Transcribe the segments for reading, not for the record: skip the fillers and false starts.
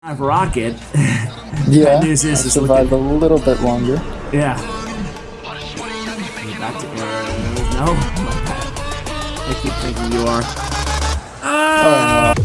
Rocket. Yeah, news is I survived a little bit longer. Yeah. Back to arrows. No. I keep thinking you are. Oh, no.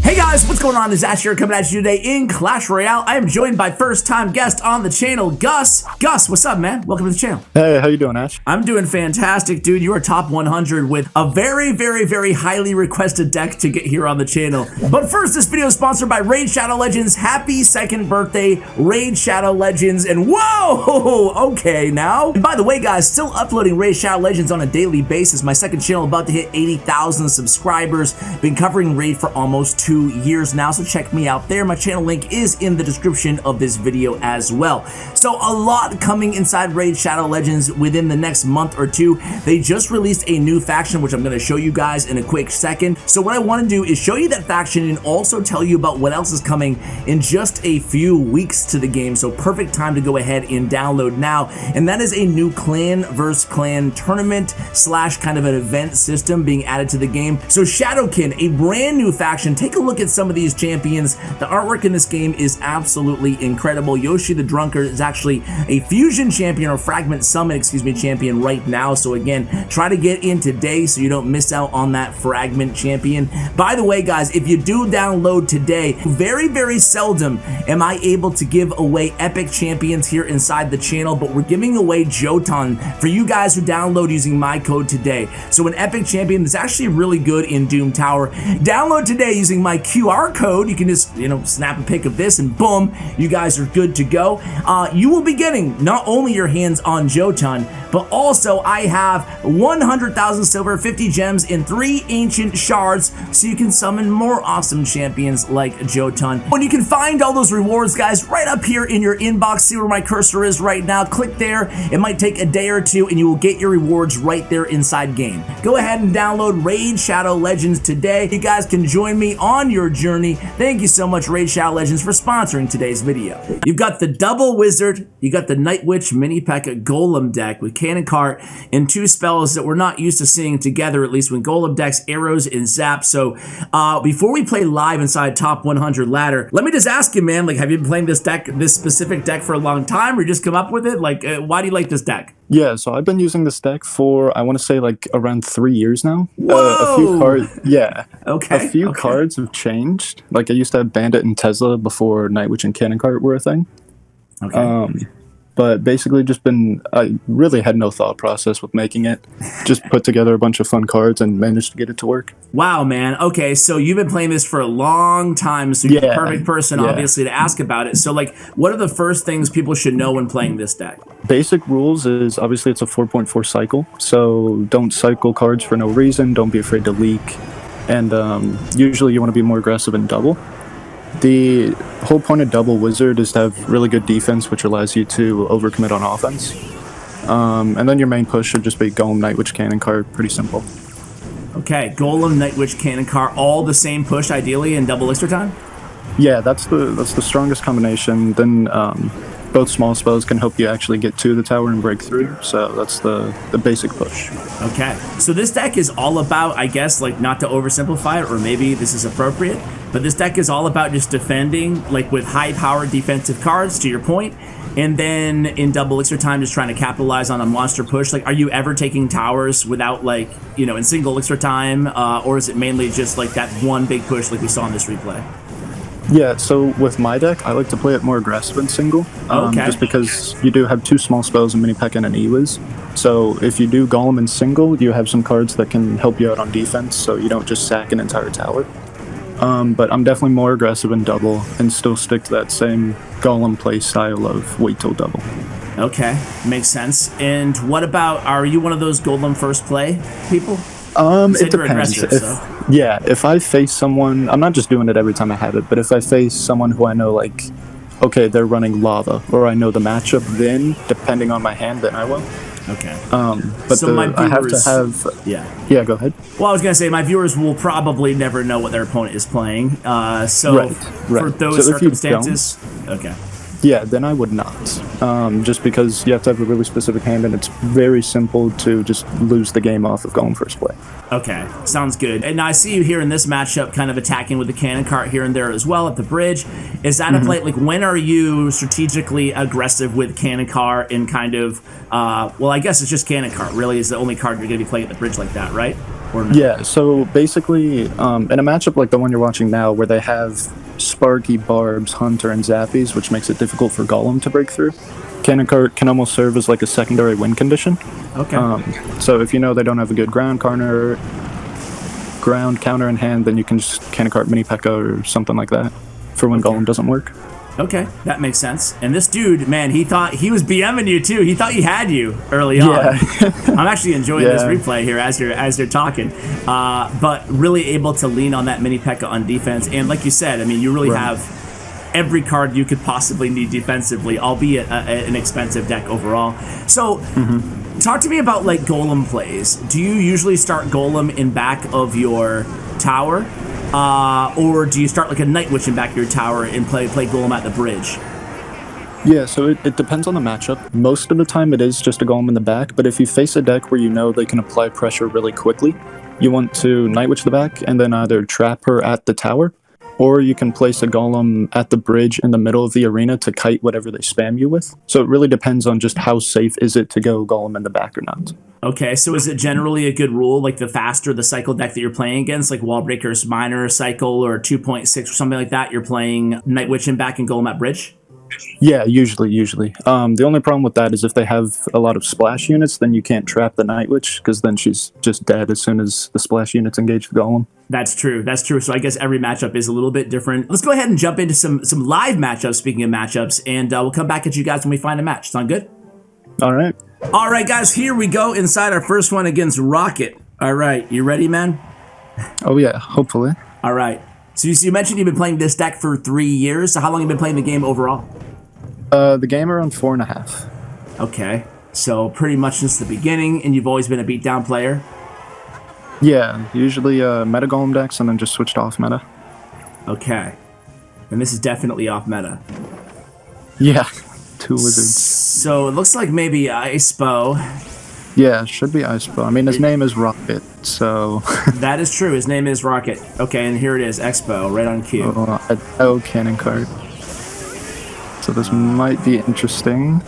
Hey guys, what's going on? This is Ash here coming at you today in Clash Royale. I am joined by first-time guest on the channel, Gus. Gus, what's up, man? Welcome to the channel. Hey, how you doing, Ash? I'm doing fantastic, dude. You are top 100 with a very, very, very highly requested deck to get here on the channel. But first, this video is sponsored by Raid Shadow Legends. Happy 2nd birthday, Raid Shadow Legends. And whoa, okay now. And by the way, guys, still uploading Raid Shadow Legends on a daily basis. My second channel about to hit 80,000 subscribers. Been covering Raid for almost 2 years now, so check me out there. My channel link is in the description of this video as well. So a lot coming inside Raid Shadow Legends within the next month or two. They just released a new faction, which I'm going to show you guys in a quick second. So what I want to do is show you that faction and also tell you about what else is coming in just a few weeks to the game. So perfect time to go ahead and download now. And that is a new clan versus clan tournament slash kind of an event system being added to the game. So Shadowkin, a brand new faction. Take a look at some of these champions. The artwork in this game is absolutely incredible. Yoshi the Drunkard is actually a fusion champion, or fragment summon, excuse me, champion right now. So again, try to get in today so you don't miss out on that fragment champion. By the way, guys, if you do download today, very, very seldom am I able to give away epic champions here inside the channel, but we're giving away Jotun for you guys who download using my code today. So an epic champion that's actually really good in Doom Tower. Download today using my QR code. You can just, snap a pic of this and boom, you guys are good to go. You will be getting not only your hands on Jotun, but also I have 100,000 silver, 50 gems, and 3 ancient shards, so you can summon more awesome champions like Jotun. And you can find all those rewards, guys, right up here in your inbox. See where my cursor is right now. Click there. It might take a day or two, and you will get your rewards right there inside game. Go ahead and download Raid Shadow Legends today. You guys can join me on your journey. Thank you so much, Raid Shadow Legends, for sponsoring today's video. You've got the double wizard, you got the Night Witch mini P.E.K.K.A. Golem deck with Cannon Cart and 2 spells that we're not used to seeing together, at least when Golem decks, arrows and zap. So before we play live inside top 100 ladder, let me just ask you, man, like, have you been playing this deck, this specific deck, for a long time, or you just come up with it? Like, why do you like this deck? Yeah, so I've been using this deck for, I want to say, like, around 3 years now. Whoa! A few cards, yeah. Okay. A few cards have changed. Like, I used to have Bandit and Tesla before Night Witch and Cannon Cart were a thing. Okay. But basically I really had no thought process with making it. Just put together a bunch of fun cards and managed to get it to work. Wow, man. Okay, so you've been playing this for a long time, so you're the perfect person, obviously, to ask about it. So, like, what are the first things people should know when playing this deck? Basic rules is, obviously, it's a 4.4 cycle, so don't cycle cards for no reason. Don't be afraid to leak. And usually you want to be more aggressive and double. The whole point of double wizard is to have really good defense, which allows you to overcommit on offense. And then your main push should just be Golem, Night Witch, Cannon Cart. Pretty simple. Okay, Golem, Night Witch, Cannon Cart, all the same push, ideally, in double elixir time? Yeah, that's the strongest combination. Then both small spells can help you actually get to the tower and break through. So that's the basic push. Okay, so this deck is all about, I guess, like, not to oversimplify it, or maybe this is appropriate, but this deck is all about just defending, like, with high-powered defensive cards, to your point, and then in double elixir time, just trying to capitalize on a monster push. Like, are you ever taking towers without, like, in single elixir time, or is it mainly just, like, that one big push like we saw in this replay? Yeah, so with my deck, I like to play it more aggressive in single. Just because you do have 2 small spells, a mini P.E.K.K.A. and an E-Wiz. So if you do Golem in single, you have some cards that can help you out on defense, so you don't just sack an entire tower. But I'm definitely more aggressive in double and still stick to that same Golem play style of wait till double. Okay, makes sense. And what about, are you one of those Golem first play people? It depends. If I face someone, I'm not just doing it every time I have it, but if I face someone who I know, like, okay, they're running lava, or I know the matchup, then, depending on my hand, then I will. Okay. But so my viewers, I have to have... Yeah, go ahead. Well, I was going to say, my viewers will probably never know what their opponent is playing. For those circumstances... Okay. Yeah, then I would not. Just because you have to have a really specific hand, and it's very simple to just lose the game off of Golem first play. Okay, sounds good. And I see you here in this matchup kind of attacking with the cannon cart here and there as well at the bridge. Is that a play, like when are you strategically aggressive with cannon cart and kind of, well, I guess it's just cannon cart really is the only card you're going to be playing at the bridge like that, right? Or no? Yeah, so basically, in a matchup like the one you're watching now where they have Sparky, Barbs, Hunter, and Zappies, which makes it difficult for Golem to break through, cannon cart can almost serve as like a secondary win condition. Okay. So if you know they don't have a good ground counter in hand, then you can just cannon cart mini P.E.K.K.A. or something like that for when Golem doesn't work. Okay, that makes sense. And this dude, man, he thought he was BMing you too. He thought he had you early on. I'm actually enjoying this replay here as you're talking. But really able to lean on that mini P.E.K.K.A. on defense. And like you said, I mean, you really have every card you could possibly need defensively, albeit an expensive deck overall. So talk to me about like Golem plays. Do you usually start Golem in back of your tower? Or do you start like a Night Witch in back of your tower and play Golem at the bridge? Yeah, so it depends on the matchup. Most of the time it is just a Golem in the back, but if you face a deck where you know they can apply pressure really quickly, you want to Night Witch the back and then either trap her at the tower, or you can place a Golem at the bridge in the middle of the arena to kite whatever they spam you with. So it really depends on just how safe is it to go Golem in the back or not. Okay, so is it generally a good rule, like the faster the cycle deck that you're playing against, like Wallbreaker's Minor Cycle or 2.6 or something like that, you're playing Night Witch in back and Golem at bridge? Yeah, usually. The only problem with that is if they have a lot of splash units, then you can't trap the Night Witch, because then she's just dead as soon as the splash units engage the Golem. That's true. So I guess every matchup is a little bit different. Let's go ahead and jump into some live matchups, speaking of matchups, and we'll come back at you guys when we find a match. Sound good? All right. All right, guys, here we go inside our first one against Rocket. All right, you ready, man? Oh, yeah, hopefully. All right. So you mentioned you've been playing this deck for 3 years. So how long have you been playing the game overall? The game around 4.5. Okay. So pretty much since the beginning, and you've always been a beatdown player? Yeah, usually meta Golem decks and then just switched off meta. Okay. And this is definitely off meta. Yeah, 2 wizards. So it looks like maybe Icepo. Yeah, should be Icepo. I mean, his name is Rocket, so... That is true. His name is Rocket. Okay, and here it is, Expo, right on cue. Oh, cannon card. So this might be interesting.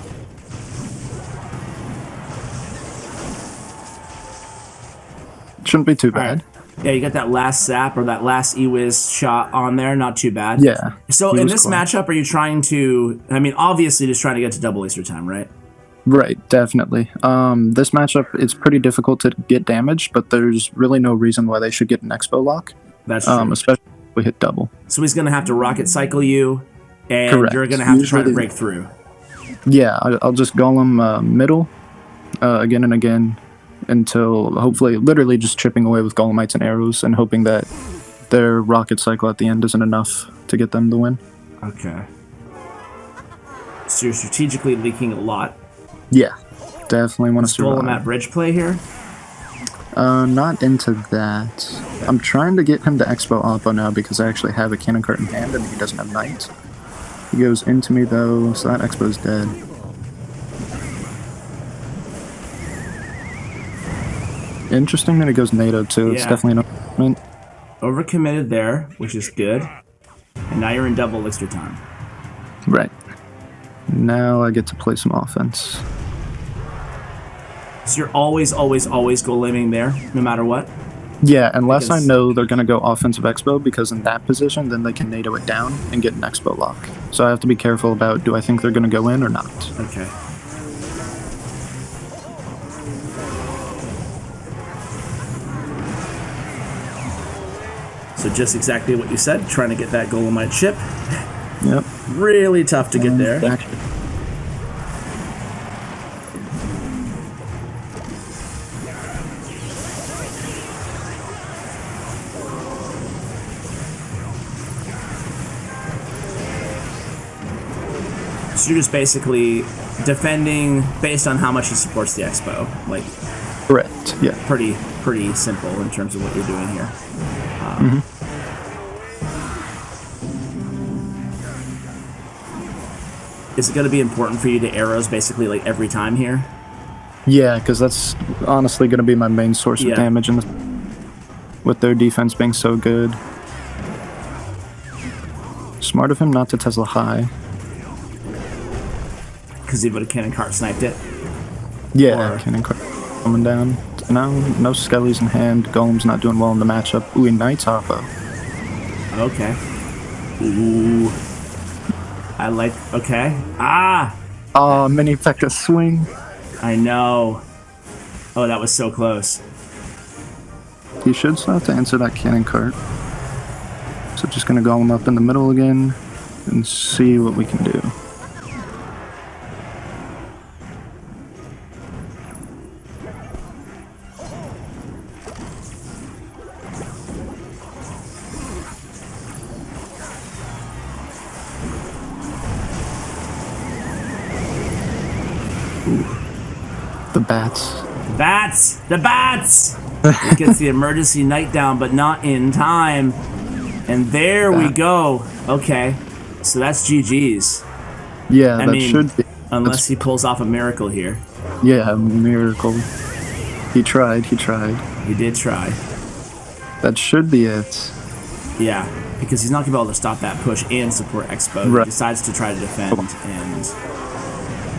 Shouldn't be too bad. Right. Yeah, you got that last zap or that last E-Wiz shot on there. Not too bad. Yeah. So in this matchup, are you trying to... I mean, obviously just trying to get to double Easter time, right? Right, definitely. This matchup, it's pretty difficult to get damage, but there's really no reason why they should get an Expo lock. That's true. Especially if we hit double. So he's going to have to rocket cycle you, and Correct. You're going to have to try to break through. Yeah, I'll just Golem middle again and again until hopefully literally just chipping away with Golemites and arrows and hoping that their rocket cycle at the end isn't enough to get them the win. Okay. So you're strategically leaking a lot. Yeah, definitely want to survive. Golem at bridge play here? Not into that. I'm trying to get him to Expo Oppo now because I actually have a cannon cart in hand and he doesn't have Knight. He goes into me though, so that Expo's dead. Interesting that he goes NATO too. Yeah. It's definitely an overcommitment. Overcommitted there, which is good. And now you're in double elixir time. Right. Now I get to play some offense. So you're always goleming there, no matter what? Yeah, unless I know they're going to go offensive Expo, because in that position, then they can NATO it down and get an Expo lock. So I have to be careful about, do I think they're going to go in or not? Okay. So just exactly what you said, trying to get that Golemite chip. Yep. Really tough to get there. So you're just basically defending based on how much he supports the Expo. Like, correct. Yeah. Pretty simple in terms of what you're doing here. Is it going to be important for you to arrows basically like every time here? Yeah, because that's honestly going to be my main source of damage in with their defense being so good. Smart of him not to Tesla high. Because he would have cannon cart sniped it? Yeah, cannon cart coming down. No skellies in hand. Golem's not doing well in the matchup. Ooh, he knights Harpo. Okay. Ooh. I like... Okay. Ah! Oh, mini P.E.K.K.A swing. I know. Oh, that was so close. He should start to answer that cannon cart. So just gonna Golem up in the middle again and see what we can do. The bats. The bats! He gets the emergency knight down, but not in time. And there we go. Okay. So that's GG's. Yeah, that should be. Unless he pulls off a miracle here. Yeah, a miracle. He tried. He did try. That should be it. Yeah, because he's not going to be able to stop that push and support Expo. Right. He decides to try to defend, and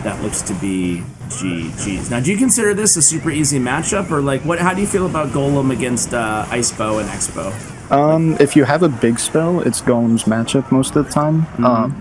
that looks to be GG's. Now, do you consider this a super easy matchup, or like what? How do you feel about Golem against Icebo and Expo? If you have a big spell, it's Golem's matchup most of the time.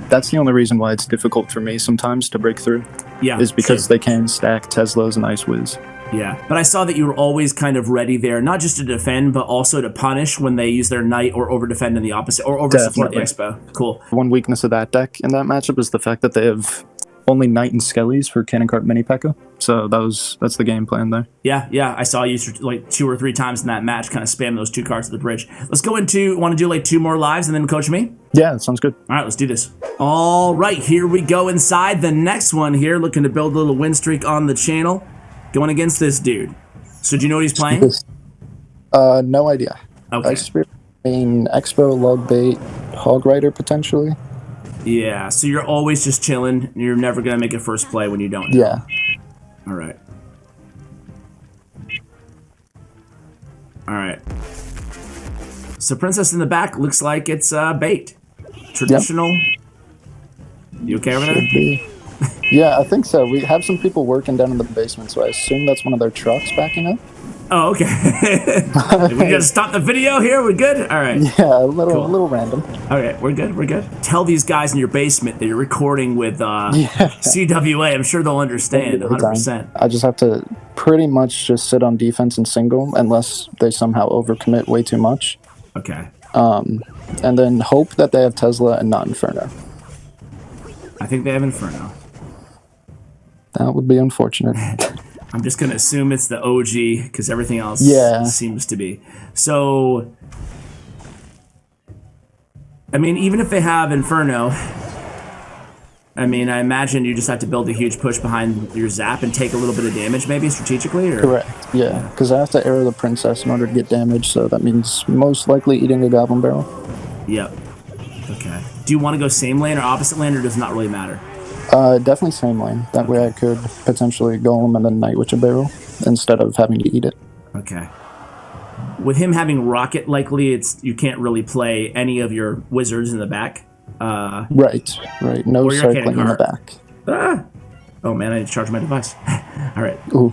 That's the only reason why it's difficult for me sometimes to break through. Yeah, is because they can stack Teslas and Ice Wiz. Yeah, but I saw that you were always kind of ready there, not just to defend, but also to punish when they use their knight or over defend in the opposite, or over support the Expo. Cool. One weakness of that deck in that matchup is the fact that they have only knight and skellies for cannon cart mini P.E.K.K.A. So that's the game plan there. Yeah, I saw you like 2 or 3 times in that match kind of spam those 2 cards at the bridge. Let's go into, want to do like 2 more lives and then coach me? Yeah, that sounds good. All right, let's do this. All right, here we go inside the next one here, looking to build a little win streak on the channel, going against this dude. So do you know what he's playing? No idea. Okay. Ice Spirit, Expo, Log Bait, Hog Rider potentially. Yeah, so you're always just chilling. You're never going to make a first play when you don't know. Yeah. All right. All right. So Princess in the back looks like it's bait. Traditional. Yep. You okay over there? Yeah, I think so. We have some people working down in the basement, so I assume that's one of their trucks backing up. Oh, okay. We gotta stop the video here. We're good. All right. Yeah, a little random. All right, we're good. We're good. Tell these guys in your basement that you're recording with CWA. I'm sure they'll understand 100%. I just have to pretty much just sit on defense and single unless they somehow overcommit way too much. Okay. And then hope that they have Tesla and not Inferno. I think they have Inferno. That would be unfortunate. I'm just going to assume it's the OG because everything else seems to be. So, I mean, even if they have Inferno, I mean, I imagine you just have to build a huge push behind your Zap and take a little bit of damage maybe strategically? Or? Correct, yeah. Because I have to arrow the Princess in order to get damage, so that means most likely eating a Goblin Barrel. Yep. Okay. Do you want to go same lane or opposite lane, or does it not really matter? Definitely same lane. That way I could potentially Golem and then Knight Witch a barrel instead of having to eat it. Okay. With him having Rocket, likely you can't really play any of your wizards in the back. Right. No cycling in the back. Ah! Oh man, I need to charge my device. All right. Ooh.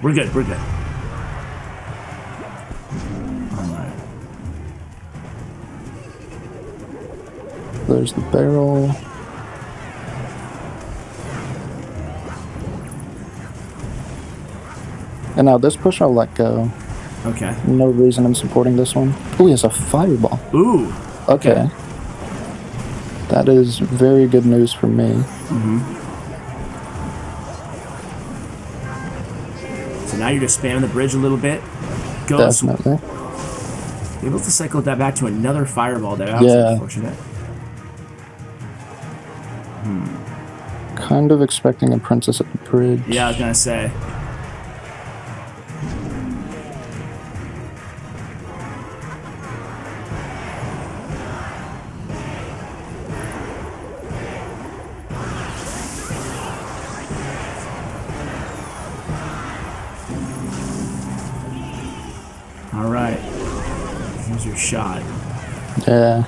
We're good. All right. There's the barrel. And now this push I'll let go. Okay. No reason in supporting this one. Ooh, he has a fireball. Ooh. Okay. That is very good news for me. So now you're just spamming the bridge a little bit. Definitely. Able to cycle that back to another fireball there. That was unfortunate. Kind of expecting a Princess at the bridge. Yeah, I was gonna say. Here's your shot. Yeah.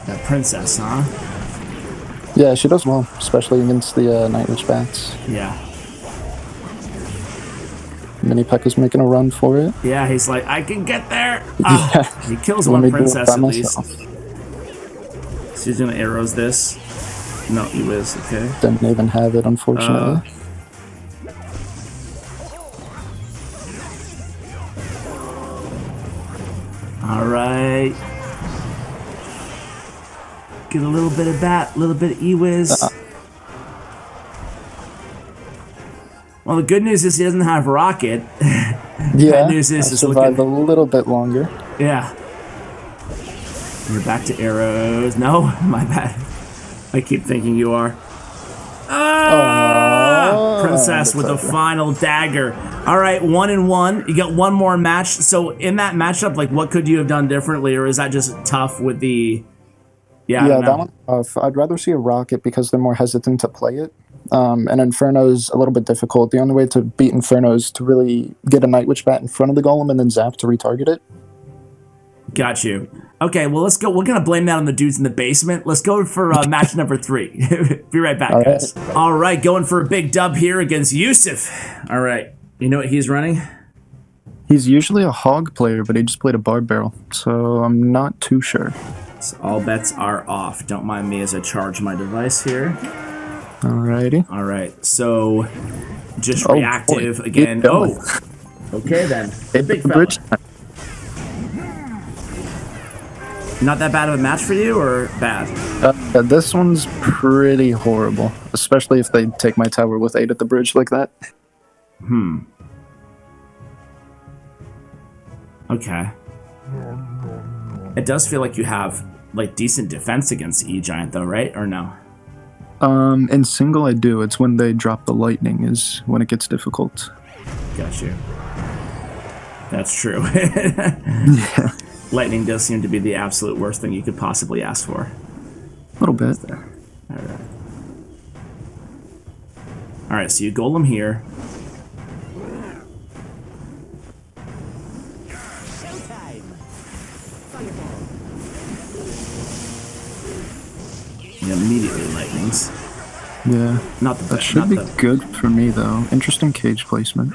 That princess, huh? Yeah, she does well, especially against the Night Witch bats. Yeah. Mini Peck is making a run for it. Yeah, he's like, I can get there. Yeah. He kills one princess at least. So he's gonna arrows this. No, he was okay. Didn't even have it, unfortunately. All right. Get a little bit of bat, a little bit of E-Wiz. Well, the good news is he doesn't have rocket. Yeah, bad news is I survived a little bit longer. Yeah. We're back to arrows. No, my bad. I keep thinking you are. Princess with the final dagger. All right, 1-1. You got one more match. So in that matchup, like, what could you have done differently, or is that just tough with the? Yeah, that one's tough. I'd rather see a rocket because they're more hesitant to play it. And Inferno's a little bit difficult. The only way to beat Inferno is to really get a Night Witch bat in front of the Golem and then zap to retarget it. Got you. Okay, well, let's go. We're going to blame that on the dudes in the basement. Let's go for match number 3. Be right back, guys. All right, going for a big dub here against Yusuf. All right. You know what he's running? He's usually a hog player, but he just played a barb barrel, so I'm not too sure. So all bets are off. Don't mind me as I charge my device here. Alrighty. All right, so just reactive again. Oh, okay then. Big bridge. Not that bad of a match for you, or bad? This one's pretty horrible, especially if they take my tower with 8 at the bridge like that. Okay. It does feel like you have like decent defense against E-Giant though, right? Or no? In single I do. It's when they drop the lightning is when it gets difficult. Got you. That's true. Yeah. Lightning does seem to be the absolute worst thing you could possibly ask for. A little bit. Alright. Alright, so you Golem here. You immediately lightnings. Yeah. Not the that should be good for me though. Interesting cage placement.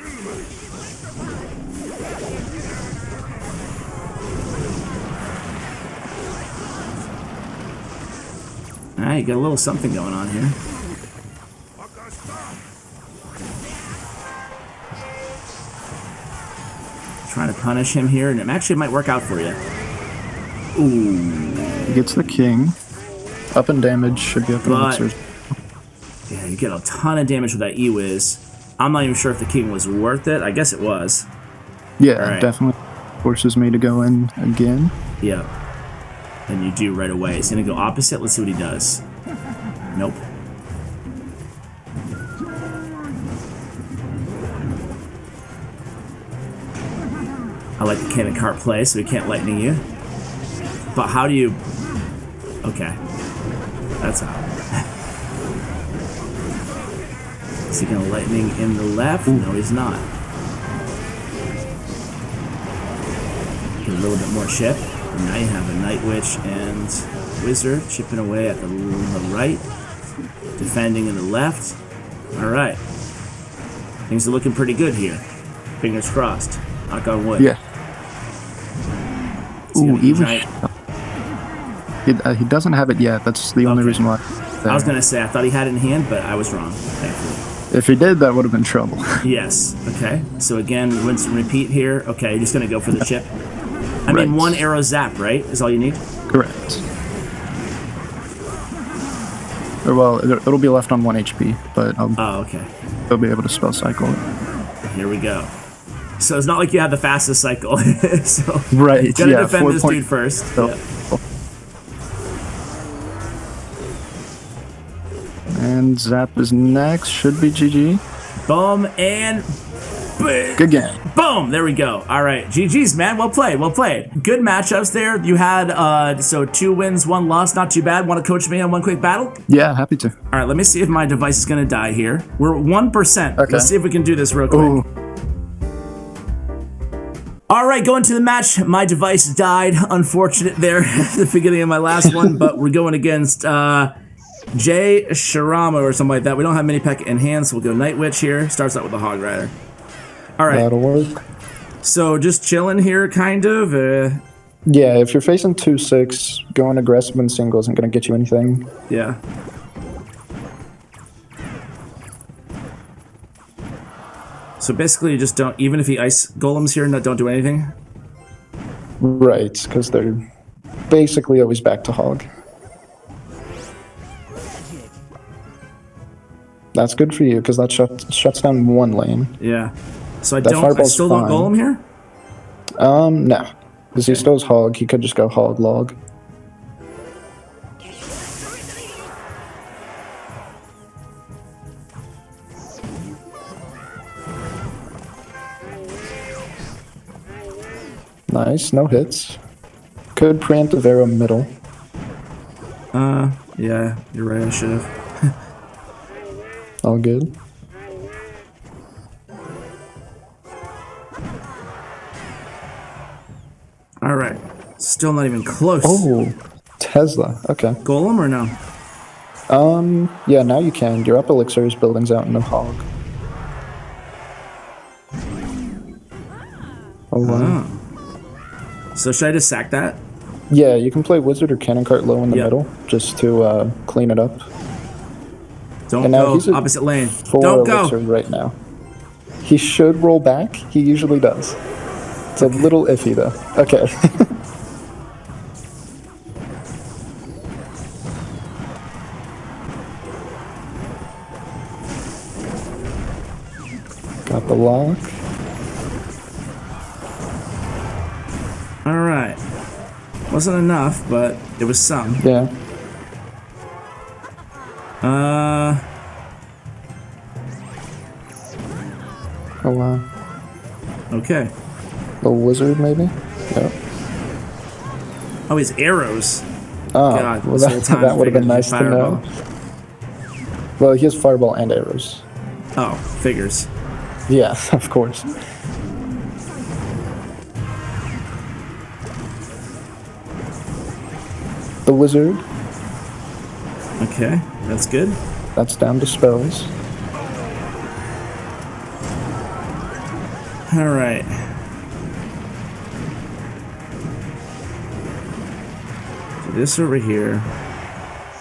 Alright, you got a little something going on here. Trying to punish him here, and it actually might work out for you. Ooh. He gets the king. Up and damage should be up and answers. Yeah, you get a ton of damage with that E-Wiz. I'm not even sure if the king was worth it. I guess it was. Yeah, definitely forces me to go in again. Yep. And you do right away. He's gonna go opposite. Let's see what he does. Nope. I like the cannon cart play, so he can't lightning you. But how do you... Okay. That's how. Is he gonna lightning in the left? No, he's not. Get a little bit more chip. And now you have a Night Witch and Wizard chipping away at the right. Defending in the left. Alright. Things are looking pretty good here. Fingers crossed. Knock on wood. Yeah. Ooh, even he doesn't have it yet. That's the only reason why. I was gonna say I thought he had it in hand, but I was wrong. Thankfully. If he did, that would have been trouble. Yes. Okay. So again, rinse and repeat here. Okay, you're just gonna go for the chip. I mean, one arrow zap, right? Is all you need. Correct. Or well, it'll be left on 1 HP, but okay. They'll be able to spell cycle it. Here we go. So it's not like you have the fastest cycle. So right. Gotta defend this dude first. So, and Zap is next. Should be GG. Boom and good game. Boom. There we go. All right. GG's, man. Well played. Well played. Good matchups there. You had so 2 wins, 1 loss. Not too bad. Want to coach me on one quick battle? Yeah, happy to. All right. Let me see if my device is gonna die here. We're 1%. Okay. Let's see if we can do this real quick. Ooh. All right, going to the match. My device died. Unfortunate there at the beginning of my last one, but we're going against Jay Sharama or something like that. We don't have mini P.E.K.K.A in hand, so we'll go Night Witch here. Starts out with the Hog Rider. All right. That'll work. So just chilling here, kind of. Yeah, if you're facing 2-6, going aggressive in single isn't going to get you anything. Yeah. So basically, you just don't, even if he ice golems here, don't do anything? Right, because they're basically always back to hog. That's good for you, because that shuts down one lane. Yeah. So I still don't golem here? No. Because he still has hog, he could just go hog log. Nice, no hits. Could preemptive arrow middle. Yeah, you're right, I should have. All good. All right, still not even close. Oh, Tesla, okay. Golem or no? Yeah, now you can. Your up elixir is buildings out in the hog. Oh, wow. So should I just sack that? Yeah, you can play wizard or cannon cart low in the middle, just to clean it up. Don't go opposite lane. Don't go right now. He should roll back. He usually does. It's a little iffy though. Okay. Got the lock. All right. Wasn't enough, but it was some. Yeah. Oh wow. Okay. A wizard maybe? Yep. Oh, he's arrows. Oh, God, well, that would have been nice to know. Well, he has fireball and arrows. Oh, figures. Yeah, of course. The wizard. Okay, that's good. That's down to spells. All right. So this over here.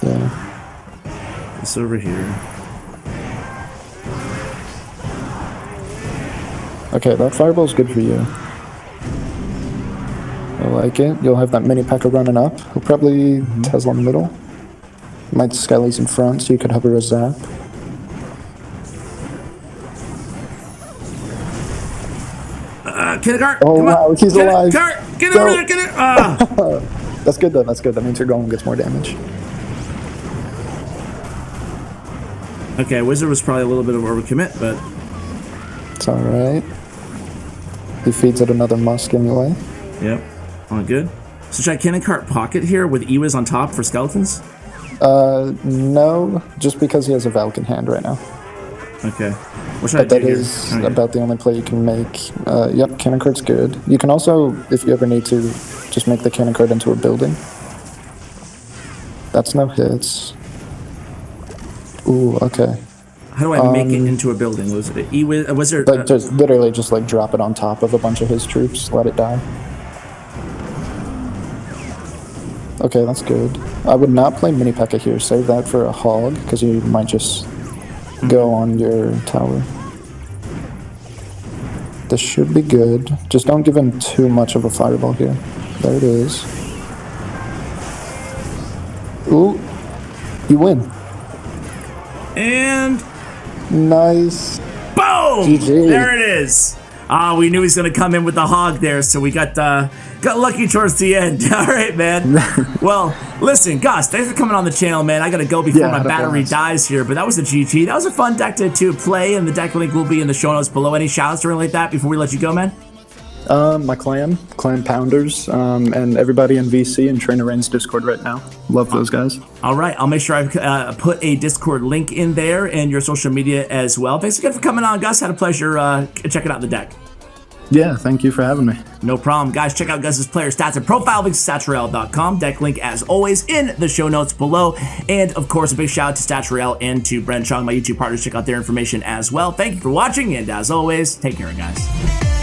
Yeah. This over here. Okay, that fireball's good for you. I like it. You'll have that mini P.E.K.K.A running up. He'll probably Tesla in the middle. Might Skelly's in front, so you could hover a zap. KeaGirl! Oh wow, he's alive! KeaGirl! Get over there! Get it! That's good though, that's good. That means your golem gets more damage. Okay, wizard was probably a little bit of overcommit, but it's alright. He feeds it another musk anyway. Yep, all good. So should I cannon cart pocket here with Ewiz on top for skeletons? No, just because he has a Valk in hand right now. Okay. What should I do that here? is about the only play you can make. Yep, cannon cart's good. You can also, if you ever need to, just make the cannon cart into a building. That's no hits. Ooh, okay. How do I make it into a building? Was it a wizard? Like, just literally just like drop it on top of a bunch of his troops, let it die. Okay, that's good. I would not play mini P.E.K.K.A here. Save that for a hog, because you might just go on your tower. This should be good. Just don't give him too much of a fireball here. There it is. Ooh, you win. And nice. Boom! GG. There it is. We knew he was going to come in with the hog there, so we got lucky towards the end. All right, man. Well, listen, Gus, thanks for coming on the channel, man. I got to go before my battery dies here, but that was a GG. That was a fun deck to play, and the deck link will be in the show notes below. Any shout-outs or anything like that before we let you go, man? My clan Pounders, and everybody in VC and Trainer Reign's Discord right now. Love those guys. All right, I'll make sure I put a Discord link in there and your social media as well. Thanks again for coming on, Gus. Had a pleasure checking out the deck. Yeah, thank you for having me. No problem. Guys, check out Gus's player stats and profile links at StatsRoyale.com. Deck link, as always, in the show notes below. And, of course, a big shout out to Stats Royale and to Bren Chong, my YouTube partners. Check out their information as well. Thank you for watching, and as always, take care, guys.